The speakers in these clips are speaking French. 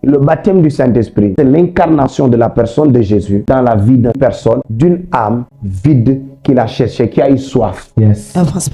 Le baptême du Saint-Esprit, c'est l'incarnation de la personne de Jésus dans la vie d'une personne, d'une âme vide qu'il a cherché, qui a eu soif,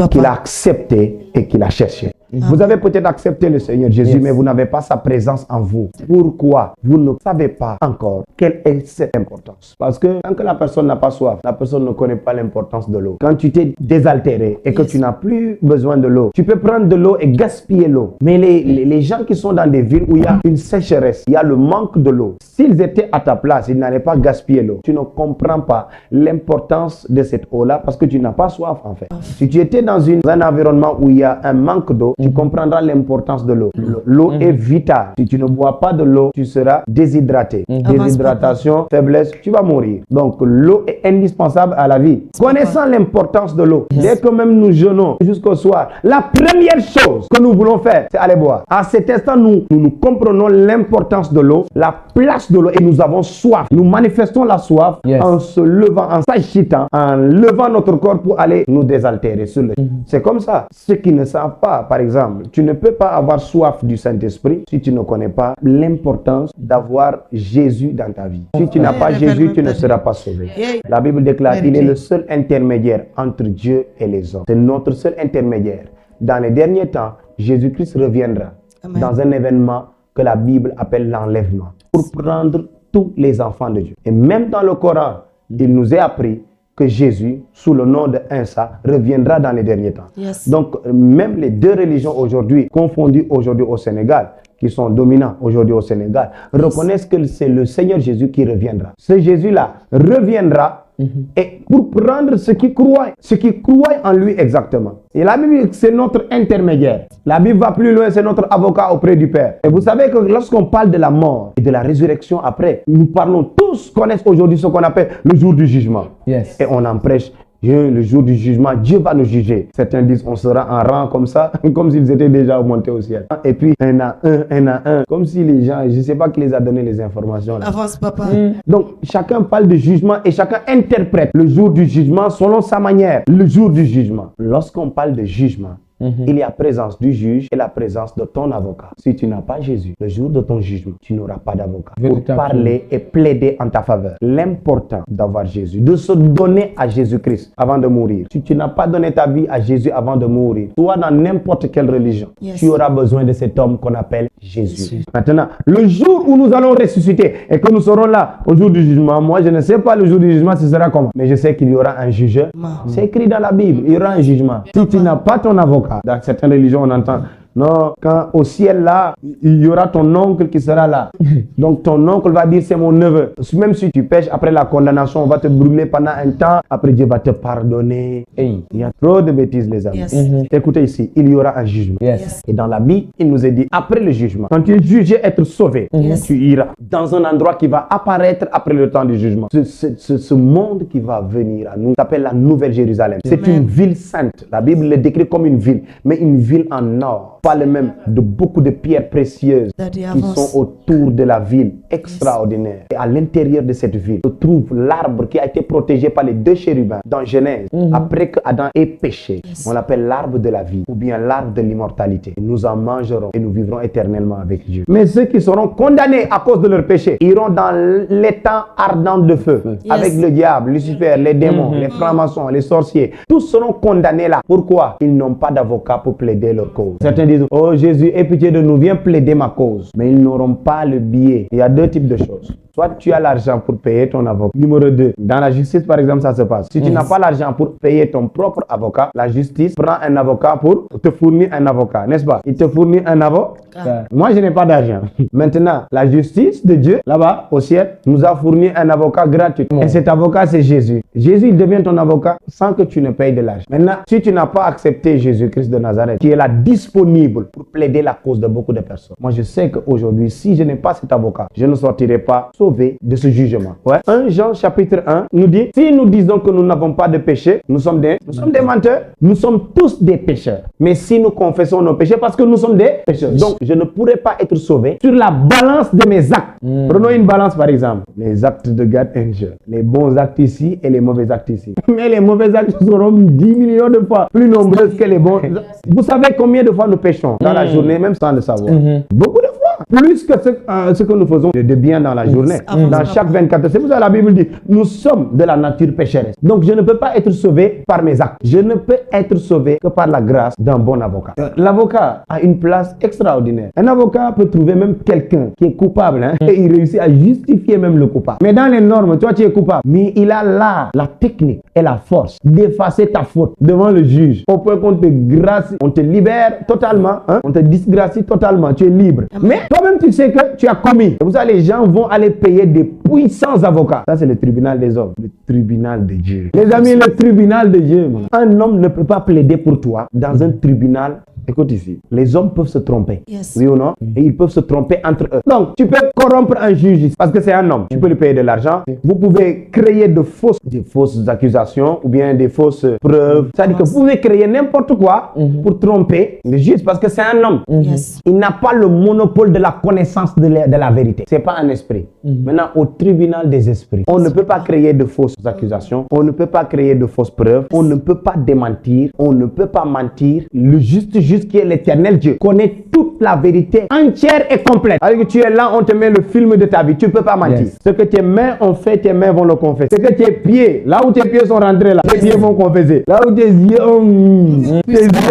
qu'il a accepté et qu'il a cherché. Vous avez peut-être accepté le Seigneur Jésus, mais vous n'avez pas sa présence en vous. Pourquoi? Vous ne savez pas encore quelle est cette importance. Parce que tant que la personne n'a pas soif, la personne ne connaît pas l'importance de l'eau. Quand tu t'es désaltéré et que tu n'as plus besoin de l'eau, tu peux prendre de l'eau et gaspiller l'eau. Mais les gens qui sont dans des villes où il y a une sécheresse, il y a le manque de l'eau, s'ils étaient à ta place, ils n'allaient pas gaspiller l'eau. Tu ne comprends pas l'importance de cette eau-là parce que tu n'as pas soif en fait. Si tu étais dans un environnement où il y a un manque d'eau, tu comprendras l'importance de l'eau. L'eau est vitale. Si tu ne bois pas de l'eau, tu seras déshydraté. Déshydratation, faiblesse, tu vas mourir. Donc l'eau est indispensable à la vie. Connaissant l'importance de l'eau, dès que même nous jeûnons jusqu'au soir, la première chose que nous voulons faire, c'est aller boire. À cet instant, nous comprenons l'importance de l'eau, la place de l'eau et nous avons soif. Nous manifestons la soif en se levant, en s'agitant, en levant notre corps pour aller nous désaltérer sur le. C'est comme ça. Ceux qui ne savent pas, par exemple, tu ne peux pas avoir soif du Saint-Esprit si tu ne connais pas l'importance d'avoir Jésus dans ta vie. Si tu n'as pas Jésus, tu ne seras pas sauvé. La Bible déclare qu'il est le seul intermédiaire entre Dieu et les hommes. C'est notre seul intermédiaire. Dans les derniers temps, Jésus-Christ reviendra dans un événement que la Bible appelle l'enlèvement pour prendre tous les enfants de Dieu. Et même dans le Coran, il nous est appris que Jésus, sous le nom de Insa, reviendra dans les derniers temps. Donc, même les deux religions aujourd'hui, confondues aujourd'hui au Sénégal, qui sont dominants aujourd'hui au Sénégal, reconnaissent que c'est le Seigneur Jésus qui reviendra. Ce Jésus-là reviendra et pour prendre ce qui croient en lui exactement. Et la Bible, c'est notre intermédiaire. La Bible va plus loin, c'est notre avocat auprès du Père. Et vous savez que lorsqu'on parle de la mort et de la résurrection après, nous parlons tous, connaissent aujourd'hui ce qu'on appelle le jour du jugement. Et on en prêche. Le jour du jugement, Dieu va nous juger. Certains disent on sera en rang comme ça, comme s'ils étaient déjà montés au ciel. Et puis un à un, comme si les gens, je ne sais pas qui les a donné les informations. Là. Avance papa. Donc chacun parle de jugement et chacun interprète le jour du jugement selon sa manière. Le jour du jugement. Lorsqu'on parle de jugement, il y a présence du juge et la présence de ton avocat. Si tu n'as pas Jésus, le jour de ton jugement, tu n'auras pas d'avocat pour parler et plaider en ta faveur. L'important d'avoir Jésus, de se donner à Jésus-Christ avant de mourir. Si tu n'as pas donné ta vie à Jésus avant de mourir, soit dans n'importe quelle religion, tu auras besoin de cet homme qu'on appelle Jésus. Maintenant, le jour où nous allons ressusciter et que nous serons là au jour du jugement, moi je ne sais pas le jour du jugement ce sera comment, mais je sais qu'il y aura un jugeur. C'est écrit dans la Bible, il y aura un jugement. Si tu n'as pas ton avocat, dans certaines religions, on entend, non, quand au ciel là, il y aura ton oncle qui sera là. Donc ton oncle va dire, c'est mon neveu. Même si tu pêches, après la condamnation, on va te brûler pendant un temps. Après Dieu va te pardonner. Il y a trop de bêtises, les amis. Écoutez ici, il y aura un jugement. Et dans la Bible, il nous est dit, après le jugement, quand tu es jugé être sauvé, tu iras dans un endroit qui va apparaître après le temps du jugement. Ce monde qui va venir à nous s'appelle la Nouvelle Jérusalem. C'est une ville sainte. La Bible le décrit comme une ville, mais une ville en or. Pas le même, de beaucoup de pierres précieuses qui sont autour de la ville, extraordinaire. Et à l'intérieur de cette ville se trouve l'arbre qui a été protégé par les deux chérubins dans Genèse. Après que Adam ait péché, on l'appelle l'arbre de la vie ou bien l'arbre de l'immortalité. Nous en mangerons et nous vivrons éternellement avec Dieu. Mais ceux qui seront condamnés à cause de leur péché iront dans l'étang ardent de feu avec le diable, Lucifer, les démons, les francs-maçons, les sorciers. Tous seront condamnés là. Pourquoi? Ils n'ont pas d'avocat pour plaider leur cause. Certains disent, oh Jésus, aie pitié de nous, viens plaider ma cause. Mais ils n'auront pas le billet. Il y a deux types de choses. Soit tu as l'argent pour payer ton avocat. Numéro 2, dans la justice par exemple, ça se passe. Si tu n'as pas l'argent pour payer ton propre avocat, la justice prend un avocat pour te fournir un avocat, n'est-ce pas? Il te fournit un avocat. Moi, je n'ai pas d'argent. Maintenant, la justice de Dieu, là-bas, au ciel, nous a fourni un avocat gratuit. Et cet avocat, c'est Jésus. Jésus, il devient ton avocat sans que tu ne payes de l'argent. Maintenant, si tu n'as pas accepté Jésus-Christ de Nazareth, qui est là disponible pour plaider la cause de beaucoup de personnes. Moi, je sais qu'aujourd'hui, si je n'ai pas cet avocat, je ne sortirai pas de ce jugement. 1 Jean chapitre 1 nous dit, si nous disons que nous n'avons pas de péché, nous sommes des menteurs. Nous sommes tous des pécheurs. Mais si nous confessons nos péchés, parce que nous sommes des pécheurs. Donc, je ne pourrai pas être sauvé sur la balance de mes actes. Prenons une balance par exemple. Les actes de God Angel. Les bons actes ici et les mauvais actes ici. Mais les mauvais actes seront 10 millions de fois plus nombreux que les bons. Vous savez combien de fois nous péchons dans la journée, même sans le savoir. Beaucoup de fois. plus que ce que nous faisons de bien dans la journée, dans chaque 24 heures. C'est pour ça que la Bible dit, nous sommes de la nature pécheresse. Donc je ne peux pas être sauvé par mes actes. Je ne peux être sauvé que par la grâce d'un bon avocat. L'avocat a une place extraordinaire. Un avocat peut trouver même quelqu'un qui est coupable, hein, et il réussit à justifier même le coupable. Mais dans les normes, toi tu es coupable. Mais il a là la technique et la force d'effacer ta faute devant le juge au point qu'on te gracie, on te libère totalement, hein, on te disgracie totalement, tu es libre. Mais toi-même tu sais que tu as commis. C'est pour ça que les gens vont aller payer des puissants avocats. Ça c'est le tribunal des hommes, le tribunal de Dieu. Les amis, le tribunal de Dieu. Un homme ne peut pas plaider pour toi dans un tribunal. Écoute ici, les hommes peuvent se tromper, oui ou non? Et ils peuvent se tromper entre eux. Donc, tu peux corrompre un juge parce que c'est un homme. Tu peux lui payer de l'argent. Vous pouvez créer des fausses accusations ou bien des fausses preuves. C'est-à-dire que vous pouvez créer n'importe quoi pour tromper le juge parce que c'est un homme. Il n'a pas le monopole de la connaissance de la vérité. C'est pas un esprit. Maintenant, au tribunal des esprits, on ne peut pas créer de fausses accusations. On ne peut pas créer de fausses preuves. On ne peut pas démentir. On ne peut pas mentir. Le juste juge qui est l'éternel Dieu connaît toute la vérité entière et complète. Alors que tu es là, on te met le film de ta vie. Tu ne peux pas mentir. Ce que tes mains ont fait, tes mains vont le confesser. Ce que tes pieds, là où tes pieds sont rentrés, là, tes pieds vont confesser. Là où tes yeux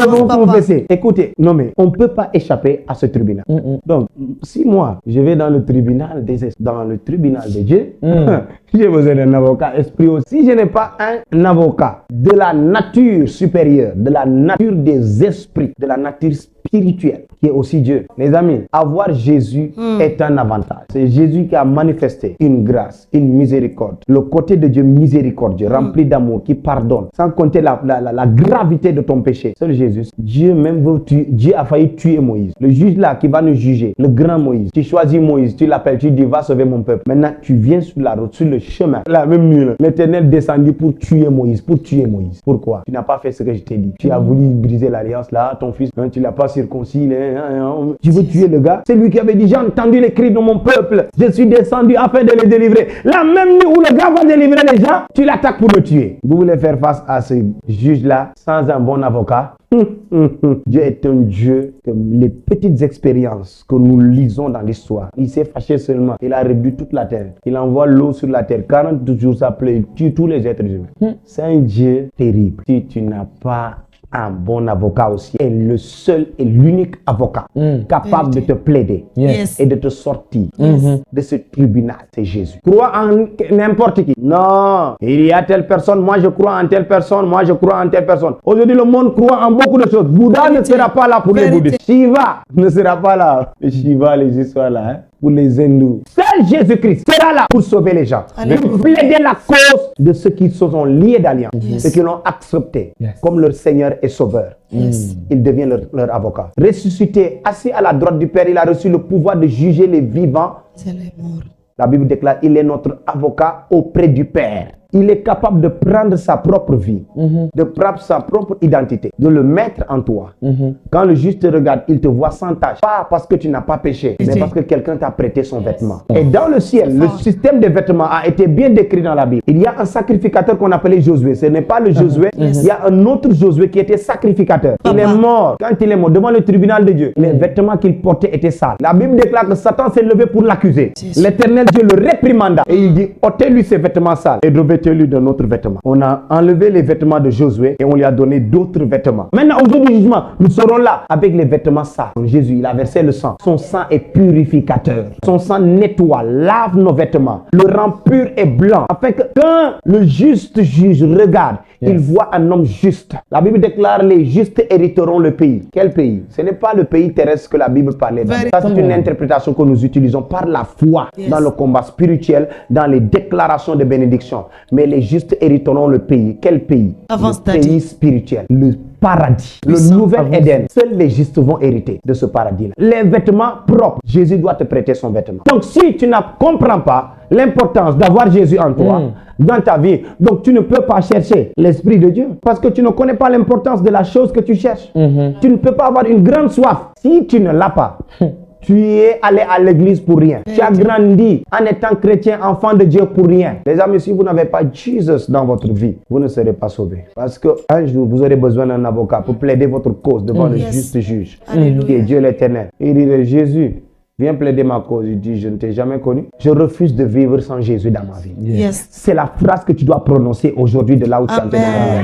vont confesser. Écoutez, non mais on ne peut pas échapper à ce tribunal. Donc, si moi, je vais dans le tribunal de Dieu, j'ai besoin d'un avocat esprit aussi. Si je n'ai pas un avocat de la nature supérieure, de la nature des esprits, de la nature spirituelle, qui est aussi Dieu. Les amis, avoir Jésus est un avantage. C'est Jésus qui a manifesté une grâce, une miséricorde. Le côté de Dieu miséricordieux, rempli d'amour, qui pardonne, sans compter la gravité de ton péché. Seul Jésus. Dieu même veut tuer. Dieu a failli tuer Moïse. Le juge là qui va nous juger, le grand Moïse. Tu choisis Moïse, tu l'appelles, tu dis va sauver mon peuple. Maintenant, tu viens sur la route, sur le chemin. La même nuit, l'Éternel descendit pour tuer Moïse. Pourquoi? Tu n'as pas fait ce que je t'ai dit. Tu as voulu briser l'alliance là, ton fils, tu l'as pas circoncis. Tu veux tuer le gars? C'est lui qui avait dit, j'ai entendu les cris de mon peuple. Je suis descendu afin de les délivrer. La même nuit où le gars va délivrer les gens, tu l'attaques pour le tuer. Vous voulez faire face à ce juge-là sans un bon avocat? Dieu est un Dieu que les petites expériences que nous lisons dans l'histoire, il s'est fâché seulement, il a réduit toute la terre, il envoie l'eau sur la terre, 40 jours après, il tue tous les êtres humains. C'est un Dieu terrible. Si tu n'as pas un bon avocat aussi, est le seul et l'unique avocat capable de te plaider et de te sortir de ce tribunal, c'est Jésus. Crois en n'importe qui. Non, il y a telle personne, moi je crois en telle personne, moi je crois en telle personne. Aujourd'hui, le monde croit en beaucoup de choses. Bouddha ne sera pas là pour les bouddhistes. Shiva ne sera pas là. Shiva, les histoires là, hein, pour les hindous. Seul Jésus-Christ sera là pour sauver les gens. Pour plaider la cause de ceux qui se sont liés d'alliance, ceux qui l'ont accepté comme leur Seigneur et Sauveur. Il devient leur avocat. Ressuscité, assis à la droite du Père, il a reçu le pouvoir de juger les vivants. La Bible déclare, il est notre avocat auprès du Père. Il est capable de prendre sa propre vie, de prendre sa propre identité, de le mettre en toi. Quand le juge te regarde, il te voit sans tache. Pas parce que tu n'as pas péché, mais parce que quelqu'un t'a prêté son vêtement. Et dans le ciel, le système des vêtements a été bien décrit dans la Bible. Il y a un sacrificateur qu'on appelait Josué. Ce n'est pas le Josué. Il y a un autre Josué qui était sacrificateur. Il est mort. Quand il est mort devant le tribunal de Dieu, les vêtements qu'il portait étaient sales. La Bible déclare que Satan s'est levé pour l'accuser. L'Éternel Dieu le réprimanda. Et il dit, ôtez-lui ses vêtements sales et revêtez-lui de notre vêtement. On a enlevé les vêtements de Josué et on lui a donné d'autres vêtements. Maintenant, au jour du jugement, nous serons là avec les vêtements sales. Jésus, il a versé le sang. Son sang est purificateur. Son sang nettoie, lave nos vêtements, le rend pur et blanc. Afin que quand le juste juge regarde, il voit un homme juste. La Bible déclare les justes hériteront le pays. Quel pays? Ce n'est pas le pays terrestre que la Bible parlait. Ça, c'est une interprétation que nous utilisons par la foi dans le combat spirituel, dans les déclarations de bénédiction. Mais les justes hériteront le pays. Quel pays? Le pays spirituel. Le paradis, le nouvel Éden. Seuls les justes vont hériter de ce paradis-là. Les vêtements propres, Jésus doit te prêter son vêtement. Donc si tu ne comprends pas l'importance d'avoir Jésus en toi, dans ta vie, donc tu ne peux pas chercher l'Esprit de Dieu parce que tu ne connais pas l'importance de la chose que tu cherches. Tu ne peux pas avoir une grande soif si tu ne l'as pas. Tu es allé à l'église pour rien. Tu as grandi en étant chrétien, enfant de Dieu pour rien. Les amis, si vous n'avez pas Jésus dans votre vie, vous ne serez pas sauvés. Parce qu'un jour, vous aurez besoin d'un avocat pour plaider votre cause devant le juste juge, qui est Dieu l'Éternel. Il dit, Jésus, Viens plaider ma cause. Il dit, je ne t'ai jamais connu. Je refuse de vivre sans Jésus dans ma vie. Yes. C'est la phrase que tu dois prononcer aujourd'hui de là où tu es.